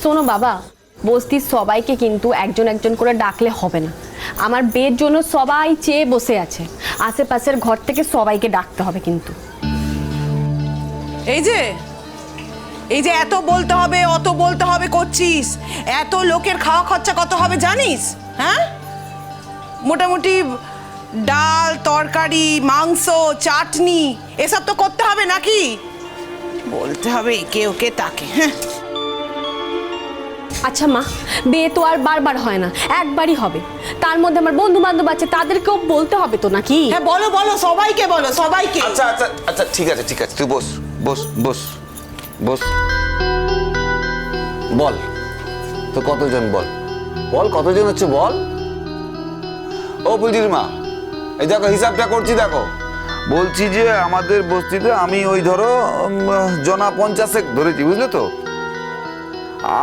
শোনো বাবা, বস্তির সবাইকে কিন্তু একজন একজন করে ডাকলে হবে না। আমার বিয়ের জন্য সবাই চেয়ে বসে আছে, আশেপাশের ঘর থেকে সবাইকে ডাকতে হবে কিন্তু। এই যে এত বলতে হবে অত বলতে হবে করছিস, এত লোকের খাওয়া খরচা কত হবে জানিস? হ্যাঁ, মোটামুটি ডাল তরকারি মাংস চাটনি এসব তো করতে হবে নাকি? বলতে হবে একে ওকে তাকে। হ্যাঁ আচ্ছা মা, বিয়ে তো আর বারবার হয় না, একবারই হবে। তার মধ্যে আমার বন্ধু বান্ধব আছে, তাদেরকেও বলতে হবে তো নাকি? হ্যাঁ বলো বলো, সবাইকে বলো, সবাইকে। আচ্ছা আচ্ছা আচ্ছা, ঠিক আছে ঠিক আছে, তুই বস বস বস বস। বল তো কতজন, বল বল কতজন হচ্ছে বল। ও ফুলজির মা, এই দেখো হিসাবটা করছি, দেখো বলছি যে আমাদের বস্তিতে আমি ওই ধরো জনা 50 ধরেছি, বুঝলে তো।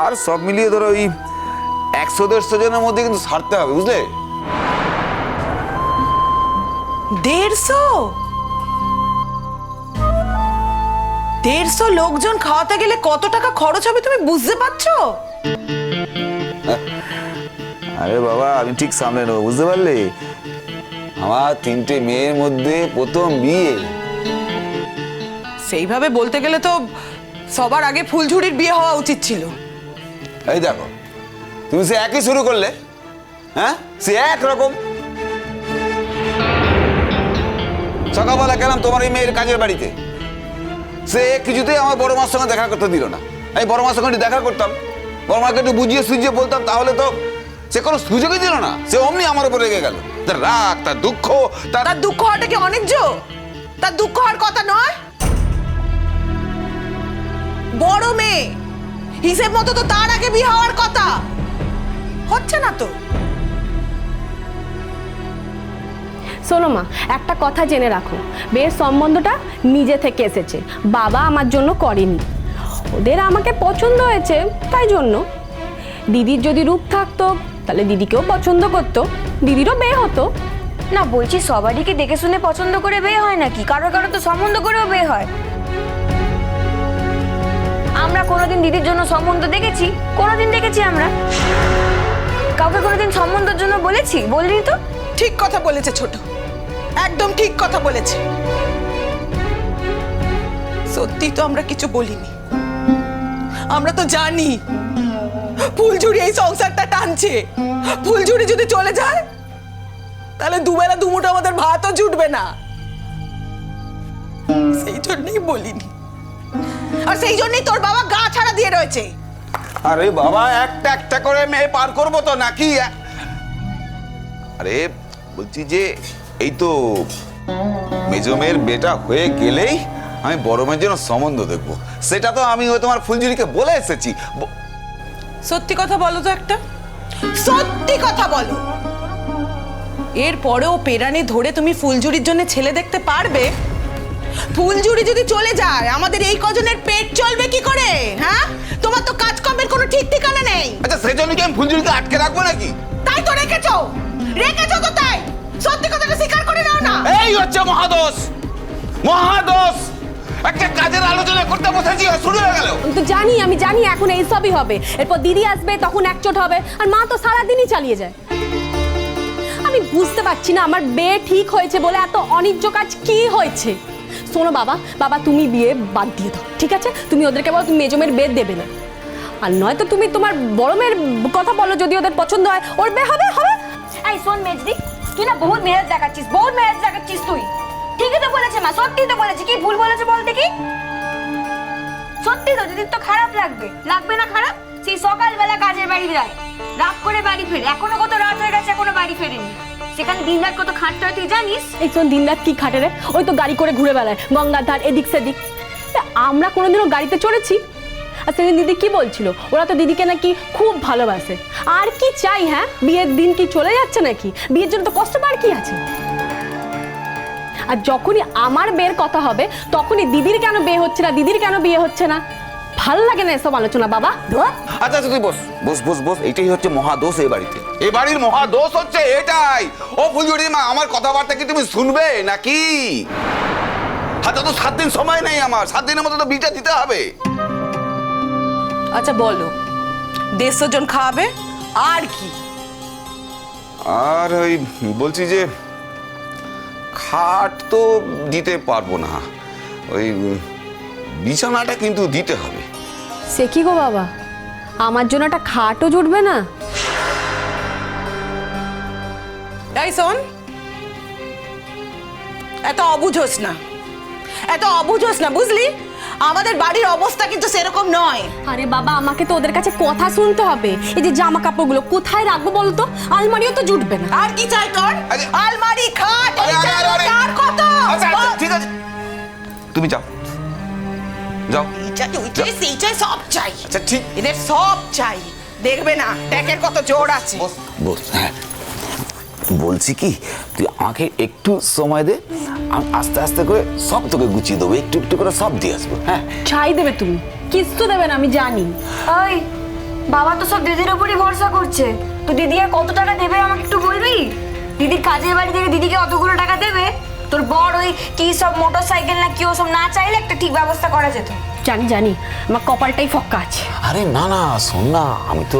আর সব মিলিয়ে ধরো ওই 100-150 জনের মধ্যে কিন্তু ছাড়তে হবে, বুঝলে। 150 লোকজন খাওয়াতে গেলে কত টাকা খরচ হবে তুমি বুঝতে পারছো? আরে বাবা, আমি ঠিক সামলে নেবো, বুঝতে পারলে। আমার 3টে মেয়ের মধ্যে প্রথম বিয়ে। সেইভাবে বলতে গেলে তো সবার আগে ফুলঝুরির বিয়ে হওয়া উচিত ছিল। এই দেখো, তুমি সে একই শুরু করলে। হ্যাঁ, সে একরকম। সকালবেলা গেলাম তোমার এই মেয়ের কাজের বাড়িতে, সে কিছুতেই আমার বড় মার সঙ্গে দেখা করতে দিল না। আমি বড় মার সঙ্গে দেখা করতাম, বড় মাকে একটু বুঝিয়ে সুঝিয়ে বলতাম, তাহলে তো সে কোনো সুযোগই দিল না। সে অমনি আমার উপর রেগে গেল। তার রাগ, তার দুঃখ, তার দুঃখ হওয়াটা কি অনিজ্য? তার দুঃখ হওয়ার কথা নয়। বড় মেয়ে হিসেব মতো তো তার আগে বিয়ে হওয়ার কথা, হচ্ছে না তো। শোনো মা, একটা কথা জেনে রাখো, বিয়ের সম্বন্ধটা নিজে থেকে এসেছে, বাবা আমার জন্য করেনি। ওদের আমাকে পছন্দ হয়েছে তাই জন্য। দিদির যদি রূপ থাকতো তাহলে দিদিকেও পছন্দ করতো, দিদিরও বিয়ে হতো। না বলছি, সবারই কি দেখে শুনে পছন্দ করে বিয়ে হয় নাকি? কারো কারো তো সম্বন্ধ করেও বিয়ে হয়। আমরা কোনোদিন দিদির জন্য সম্বন্ধ দেখেছি? কোনোদিন দেখেছি আমরা? কাউকে কোনোদিন সম্বন্ধের জন্য বলেছি? বলিনি তো। ঠিক কথা বলেছে ছোট, একদম ঠিক কথা বলেছে। সত্যি তো আমরা কিছু বলিনি। আমরা তো জানি ফুলঝুরি এই সংসারটা টানছে। ফুলঝুরি যদি চলে যায় তাহলে দুবেলা দুমুঠো আমাদের ভাতও জুটবে না, সেই জন্যই বলিনি। আর সেই জন্যই তোর বাবা গা ছাড়া দিয়ে রয়েছে। আরে বাবা, একটা একটা করে মেয়ে পার করবো তো নাকি? আরে বলছি যে এই তো মেজো মেয়ের বেটা হয়ে গেলেই আমি বড় মেয়ের জন্য সম্বন্ধ দেখবো। সেটা তো আমি ওই তোমার ফুলঝুরিকে বলে এসেছি। সত্যি কথা বলো তো, একটা সত্যি কথা বলো। এরপরেও পেরানি ধরে তুমি ফুলঝুরির জন্য ছেলে দেখতে পারবে? ফুলঝুরি যদি চলে যায় আমাদের এই কজনের পেট চলবে কি করে? হ্যাঁ, তোমার তো কাজকর্মের কোনো ঠিক ঠিকানা নেই। আচ্ছা, সেই জন্য কি আমি ফুলঝুরিকে আটকে রাখবো নাকি? তাই তো রেখেছো তো, তাই সত্যি কথাটা স্বীকার করে নাও না। এই হচ্ছে মহাদোষ, মহাদোষ। একটা কাজের আলোচনা করতে বসেছি, শুরু হয়ে গেল। আমি জানি এখন এইসবই হবে। এরপর দিদি আসবে, তখন একচোট হবে, আর মা তো সারাদিনই চালিয়ে যায়। আমি বুঝতে পারছি না আমার বিয়ে ঠিক হয়েছে বলে এত অনিজ্য কাজ কি হয়েছে। শোনো বাবা তুমি বিয়ে বাদ দিয়ে দাও, ঠিক আছে? তুমি ওদেরকে বলো তুমি মেজো মেয়ের বিয়ে দেবে না, আর নয়তো তুমি তোমার বড় মেয়ের কথা বলো, যদি ওদের পছন্দ হয় ওর বিয়ে হবে। এই শোন মেজদি, তুই না বহুত মেহেরত দেখাচ্ছিস তুই। ঠিকই তো বলেছে মা, সত্যি তো বলেছে। কি ভুল বলেছে বল দেখি? সত্যি তো, দিদির তো খারাপ লাগবে না খারাপ? সেই সকালবেলা কাজের বাড়ি যায়, রাত করে বাড়ি ফেরে, এখনো কত রাত হয়ে গেছে এখনো বাড়ি ফেরেনি। সেখানে দিন রাত কত খাটতে হয় তুই জানিস? এই শোন, দিন রাত কি খাটে রে? ওই তো গাড়ি করে ঘুরে বেড়ায় গঙ্গার ধার এদিক সেদিক। আমরা কোনোদিনও গাড়িতে চড়েছি? আর সেদিন দিদি কি বলছিল, ওরা তো দিদিকে নাকি খুব ভালোবাসে। আর কি চাই? হ্যাঁ, বিয়ের দিন কি চলে যাচ্ছে নাকি? বিয়ের জন্য তো কষ্ট পাওয়ার কি আছে? আর যখনই আমার বিয়ের কথা হবে তখনই দিদির কেন বিয়ে হচ্ছে না, ভালো লাগে না এসব আলোচনা বাবা। আচ্ছা তুই বস বস বস বস। এইটাই হচ্ছে মহাদোষ এই বাড়িতে। এই বাড়ির মহাদোষ হচ্ছে এটাই। ও ফুলঝুরি মা, আমার কথাবার্তা কি তুমি শুনবে নাকি? হাতে তো 7 দিন সময় নেই আমার, 7 দিনের মধ্যে তো বিটা দিতে হবে। আচ্ছা বলো, 150 জন খাওয়াবে আর কি। আর ওই বলছি যে খাট তো দিতে পারবো না, ওই বিছানাটা কিন্তু দিতে হবে। সে কি গো বাবা, আমার জন্য একটা খাটও জুটবে না? এই শোন, এত অবুঝোস না, এত অবুঝোস না, বুঝলি? আমাদের বাড়ির অবস্থা কিন্তু সেরকম নয়। আরে বাবা, আমাকে তো ওদের কাছে কথা শুনতে হবে। এই যে জামা কাপড়গুলো কোথায় রাখবো বলো তো? আলমারিও তো জুটবে না। আর কি চাই তোর? আরে, আলমারি, খাট, এই আরে, চাই, আরে, আরে। আর কত? আচ্ছা আচ্ছা ঠিক আছে, তুমি যাও যাও। এই চাই, ওই চাই, সেই চাই, সব চাই। আচ্ছা ঠিক, এদের সব চাই। দেখবে না ট্যাকের কত জোর আছে। বস। হ্যাঁ, বলছি কি, তুই আমাকে একটু সময় দে, আমি আস্তে আস্তে করে সব তোকে গুছিয়ে দেবো, একটু একটু করে সব দিয়ে আসবো। হ্যাঁ, ছাই দেবে তুমি, কিস্তু দেবে না, আমি জানি। ওই বাবা তো সব দিদির উপরই ভরসা করছে। তো দিদি আর কত টাকা দেবে আমাকে একটু বলবি? দিদির কাজের বাড়ি থেকে দিদিকে অতগুলো টাকা দেবে? তোর বড় ওই কি সব মোটর সাইকেল না কি ওসব না চাইলে একটা ঠিক ব্যবস্থা করা যেত। জানি জানি, আমার কপালটাই ফক্কা আছে। আরে না না, শোন না, আমি তো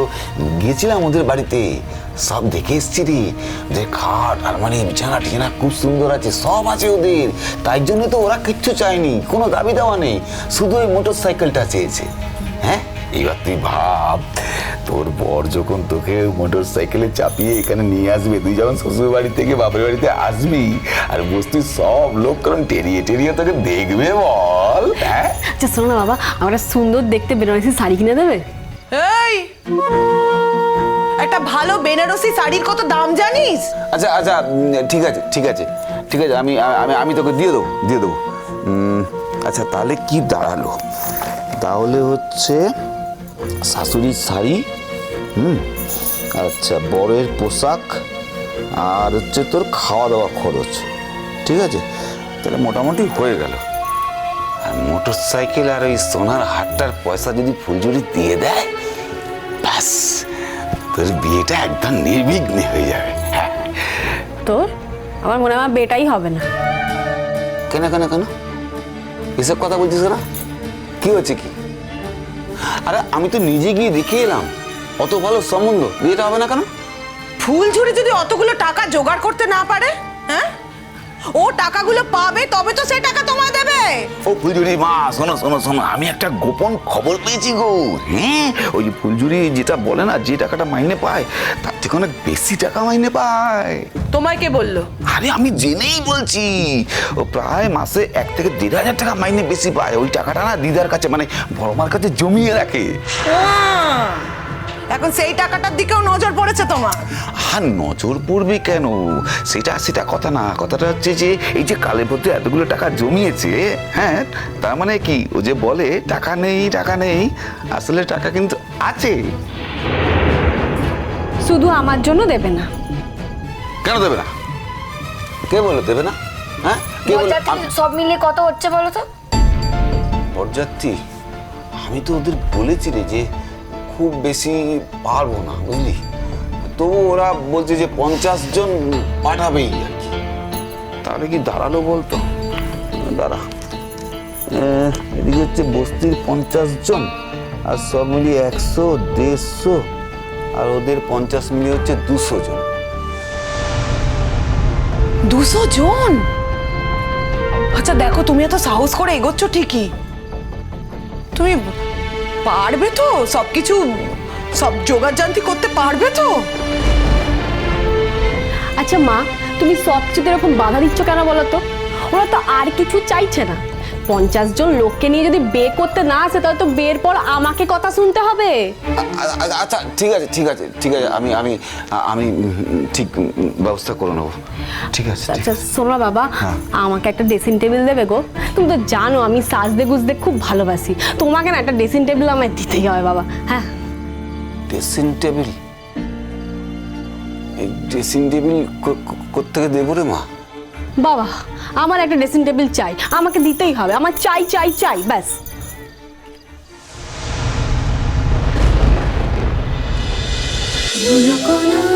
গিয়েছিলাম ওদের বাড়িতে, সব দেখে এসছি রে। যে খাট আলমারি বিছানা টিছানা খুব সুন্দর আছে, সব আছে ওদের। তাই জন্য তো ওরা কিচ্ছু চায়নি, কোনো দাবি দেওয়া নেই, শুধু ওই মোটর সাইকেলটা চেয়েছে। হ্যাঁ, এইবার তুই ভাব, তোর বর যখন তোকে মোটর সাইকেলে চাপিয়ে এখানে নিয়ে আসবে, তুই যখন শ্বশুর বাড়ি থেকে বাপের বাড়িতে আসবি, আর বসতি সব লোক কারণ টেরিয়ে টেরিয়ে তোকে দেখবে বল। হ্যাঁ, আচ্ছা শোনো না বাবা, আমার একটা সুন্দর দেখতে বেনারসি শাড়ি কিনে দেবে? এই, একটা ভালো বেনারসি শাড়ির কত দাম জানিস? আচ্ছা আচ্ছা, ঠিক আছে ঠিক আছে ঠিক আছে, আমি আমি আমি তোকে দিয়ে দেবো। আচ্ছা তাহলে কি দাঁড়ালো? তাহলে হচ্ছে শাশুড়ির শাড়ি, আচ্ছা বরের পোশাক, আর হচ্ছে তোর খাওয়া দাওয়া খরচ, ঠিক আছে? তাহলে মোটামুটি হয়ে গেল। আর মোটর সাইকেল আর ওই সোনার হাটটার পয়সা যদি ফুলঝুরি দিয়ে দেয়, ব্যাস তোর বিয়েটা একদম নির্বিঘ্নে হয়ে যাবে। হ্যাঁ, তোর? আমার মনে হয় আমার বেটাই হবে না। কেন কেন কেন এসব কথা বলছিস না? কি হচ্ছে কি? আরে আমি তো নিজে গিয়ে দেখে এলাম, অত ভালো সম্বন্ধ, বিয়েটা হবে না কেন? ফুলঝুরি যদি অতগুলো টাকা জোগাড় করতে না পারে, হ্যাঁ, ও টাকাগুলো পাবে তবে তো সেই টাকা তোমায় দেবে। ও ফুলঝুরি মা, শোনো শোনো শোনো, আমি একটা গোপন খবর পেয়েছি গো। হ্যাঁ, ওই যে ফুলঝুরি যেটা বলে না, যে টাকাটা মাইনে পায় তার থেকে অনেক বেশি টাকা মাইনে পায়। তোমায় কে বললো? আরে আমি জেনেই বলছি, ও প্রায় মাসে 1 থেকে 1,500 টাকা মাইনে বেশি পায়। ওই টাকাটা না দিদার কাছে মানে বড় মার কাছে জমিয়ে রাখে। এখন সেই টাকাটার দিকেও নজর পড়েছে তোমার? আর নজর পড়বে কেন, সেটা কথা না। কথাটা হচ্ছে যে এই যে কালের মধ্যে এতগুলো টাকা জমিয়েছে, হ্যাঁ, তার মানে কি, ও যে বলে টাকা নেই, আসলে টাকা কিন্তু আছে। শুধু আমার জন্য দেবে না? কেন দেবে না? কে বলে দেবে না? হ্যাঁ, কে বলে? সব মিলিয়ে কত হচ্ছে বলো তো? বরযাত্রী, আমি তো ওদের বলেছি রে যে খুব বেশি পারবো না, বুঝলি? তবু ওরা বলছে যে 50 জন পাঠাবেই আর কি। তাহলে কি দাঁড়ালো বলতো? দাঁড়া, এদিকে হচ্ছে বস্তির 50 জন, আর সব মিলিয়ে 100, 150, আর ওদের 50 মিলিয়ে হচ্ছে 200 জন। 200 জন? আচ্ছা দেখো, তুমি এত সাহস করে এগোচ্ছ ঠিকই, তুমি পারবে তো সবকিছু, সব জোগাড়যন্ত্রী করতে পারবে তো? আচ্ছা মা, তুমি সব কিছুতে এরকম বাধা দিচ্ছ কেন বলো তো? ওরা তো আর কিছু চাইছে না। 50 জন লোককে নিয়ে যদি বিয়ে করতে না আসে, তাহলে তো বিয়ের পর আমাকে কথা শুনতে হবে। আচ্ছা ঠিক আছে ঠিক আছে ঠিক আছে, আমি আমি আমি ঠিক ব্যবস্থা করে নেবো। ঠিক আছে। আচ্ছা শোনো বাবা, হ্যাঁ। আমাকে একটা ড্রেসিং টেবিল দেবে গো? তুমি তো জানো আমি সাজতে গুজতে খুব ভালোবাসি, তোমাকে না একটা ড্রেসিং টেবিল আমায় দিতেই হবে বাবা। হ্যাঁ, ড্রেসিং টেবিল? এই ড্রেসিং টেবিল কোত্থেকে দেবো রে মা? বাবা আমার একটা ড্রেসিং টেবিল চাই, আমাকে দিতেই হবে, আমার চাই চাই চাই, ব্যাস। কোনো